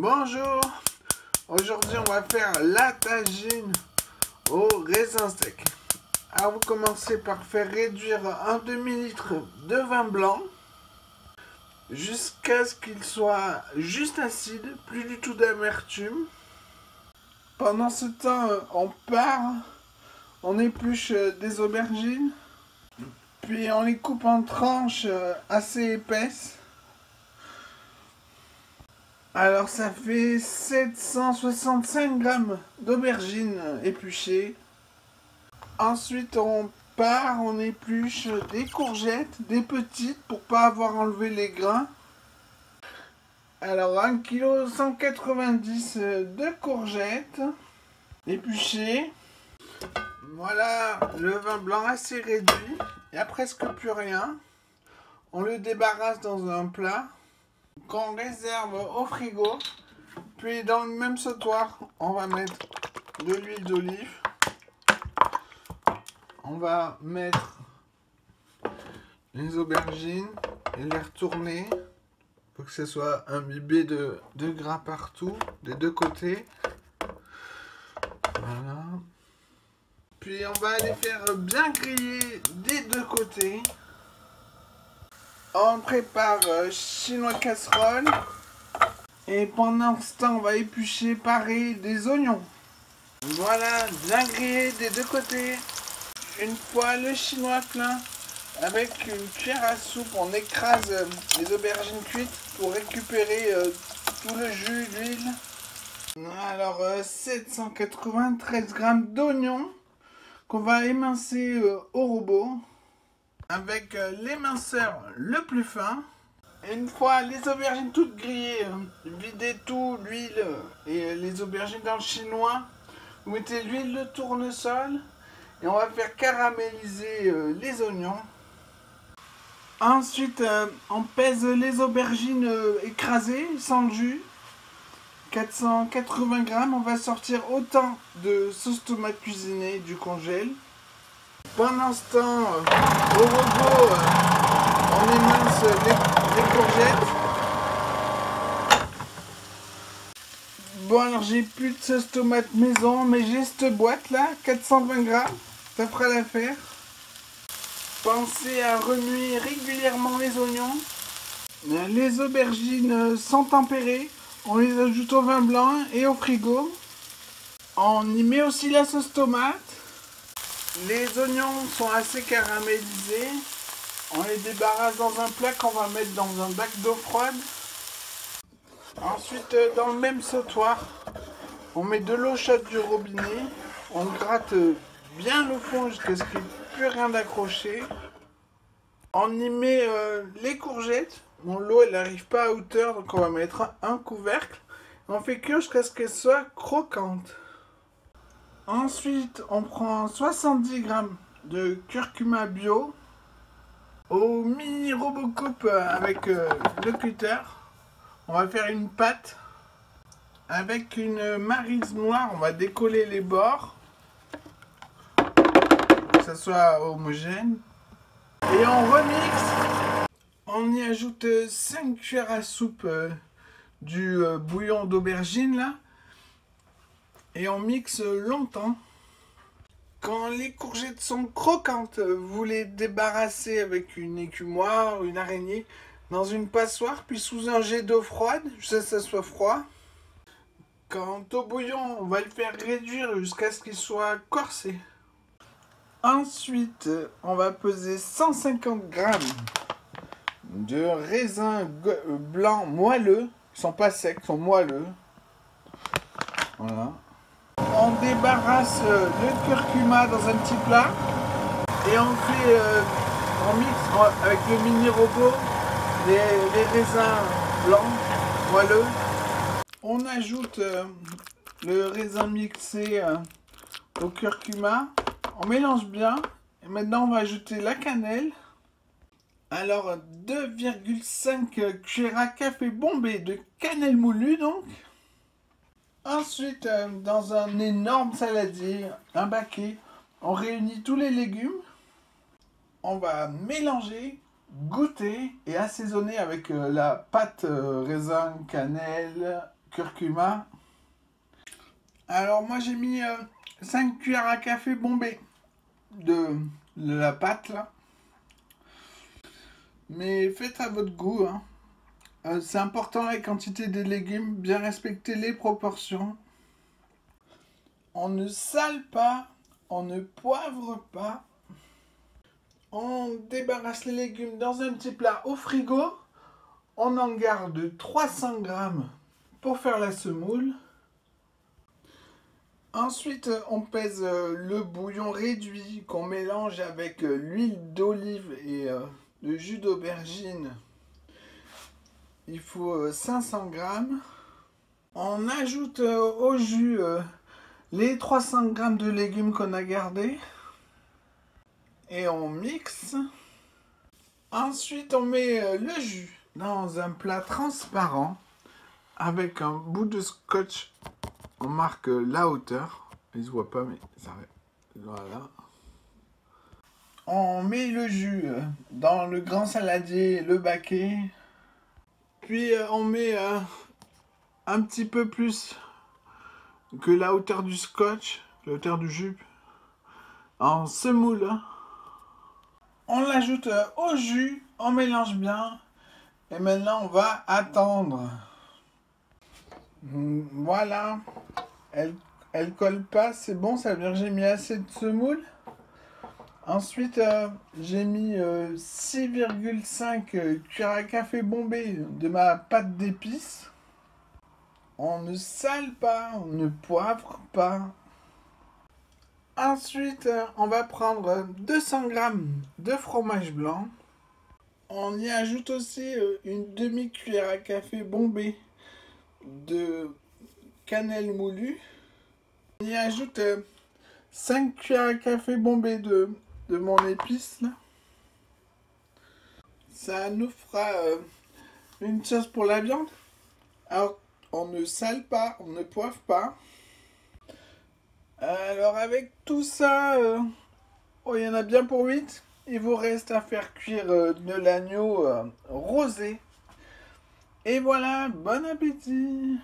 Bonjour, aujourd'hui on va faire la tagine au raisin sec. Alors vous commencez par faire réduire un demi-litre de vin blanc jusqu'à ce qu'il soit juste acide, plus du tout d'amertume. Pendant ce temps, on épluche des aubergines, puis on les coupe en tranches assez épaisses. Alors ça fait 765 grammes d'aubergines épluchées. Ensuite on épluche des courgettes, des petites pour pas avoir enlevé les grains. Alors 1,190 kg de courgettes épluchées. Voilà le vin blanc assez réduit. Il n'y a presque plus rien. On le débarrasse dans un plat qu'on réserve au frigo. Puis dans le même sautoir, on va mettre de l'huile d'olive. On va mettre les aubergines et les retourner pour que ce soit imbibé de gras partout, des deux côtés. Voilà. Puis on va les faire bien griller des deux côtés. On prépare chinois casserole. Et pendant ce temps, on va éplucher pareil des oignons. Voilà, bien grillé des deux côtés. Une fois le chinois plein, avec une cuillère à soupe, on écrase les aubergines cuites pour récupérer tout le jus, l'huile. Alors 793 grammes d'oignons qu'on va émincer au robot avec l'éminceur le plus fin. Et une fois les aubergines toutes grillées, videz tout l'huile et les aubergines dans le chinois. Vous mettez l'huile de tournesol et on va faire caraméliser les oignons. Ensuite, on pèse les aubergines écrasées sans le jus. 480 grammes. On va sortir autant de sauce tomate cuisinée du congèle. Pendant ce temps, au robot, on émince les courgettes. Bon, alors j'ai plus de sauce tomate maison, mais j'ai cette boîte là, 420 grammes, ça fera l'affaire. Pensez à remuer régulièrement les oignons. Les aubergines sont tempérées, on les ajoute au vin blanc et au frigo. On y met aussi la sauce tomate. Les oignons sont assez caramélisés. On les débarrasse dans un plat qu'on va mettre dans un bac d'eau froide. Ensuite, dans le même sautoir, on met de l'eau chaude du robinet. On gratte bien le fond jusqu'à ce qu'il n'y ait plus rien d'accroché. On y met les courgettes. Bon, l'eau, elle n'arrive pas à hauteur, donc on va mettre un couvercle. On fait cuire jusqu'à ce qu'elle soit croquante. Ensuite, on prend 70 grammes de curcuma bio au mini Robocop avec le cutter. On va faire une pâte avec une maryse noire. On va décoller les bords pour que ça soit homogène. Et on remixe. On y ajoute 5 cuillères à soupe du bouillon d'aubergine là. Et on mixe longtemps. Quand les courgettes sont croquantes, vous les débarrassez avec une écumoire ou une araignée dans une passoire, puis sous un jet d'eau froide, jusqu'à ce que ça soit froid. Quant au bouillon, on va le faire réduire jusqu'à ce qu'il soit corsé. Ensuite, on va peser 150 grammes de raisins blancs moelleux. Ils sont pas secs, ils sont moelleux. Voilà. On débarrasse le curcuma dans un petit plat et on mixe avec le mini robot les raisins blancs moelleux. On ajoute le raisin mixé au curcuma. On mélange bien et maintenant on va ajouter la cannelle. Alors 2,5 cuillères à café bombées de cannelle moulue donc. Ensuite, dans un énorme saladier, un baquet, on réunit tous les légumes. On va mélanger, goûter et assaisonner avec la pâte raisin, cannelle, curcuma. Alors moi j'ai mis 5 cuillères à café bombées de la pâte là. Mais faites à votre goût, hein. C'est important la quantité des légumes, bien respecter les proportions. On ne sale pas, on ne poivre pas. On débarrasse les légumes dans un petit plat au frigo. On en garde 300 grammes pour faire la semoule. Ensuite, on pèse le bouillon réduit qu'on mélange avec l'huile d'olive et le jus d'aubergine. Il faut 500 grammes. On ajoute au jus les 300 grammes de légumes qu'on a gardés. Et on mixe. Ensuite, on met le jus dans un plat transparent avec un bout de scotch. On marque la hauteur. Il se voit pas, mais ça va. Voilà. On met le jus dans le grand saladier, le baquet. Puis on met un petit peu plus que la hauteur du scotch, la hauteur du jus, en semoule. On l'ajoute au jus, on mélange bien. Et maintenant on va attendre. Voilà. Elle colle pas, c'est bon, ça veut dire que j'ai mis assez de semoule. Ensuite, j'ai mis 6,5 cuillères à café bombées de ma pâte d'épices. On ne sale pas, on ne poivre pas. Ensuite, on va prendre 200 grammes de fromage blanc. On y ajoute aussi une demi-cuillère à café bombée de cannelle moulue. On y ajoute 5 cuillères à café bombées de mon épice là. Ça nous fera une sauce pour la viande. Alors on ne sale pas, on ne poivre pas. Alors avec tout ça, il y en a bien pour 8. Il vous reste à faire cuire de l'agneau rosé. Et voilà, bon appétit!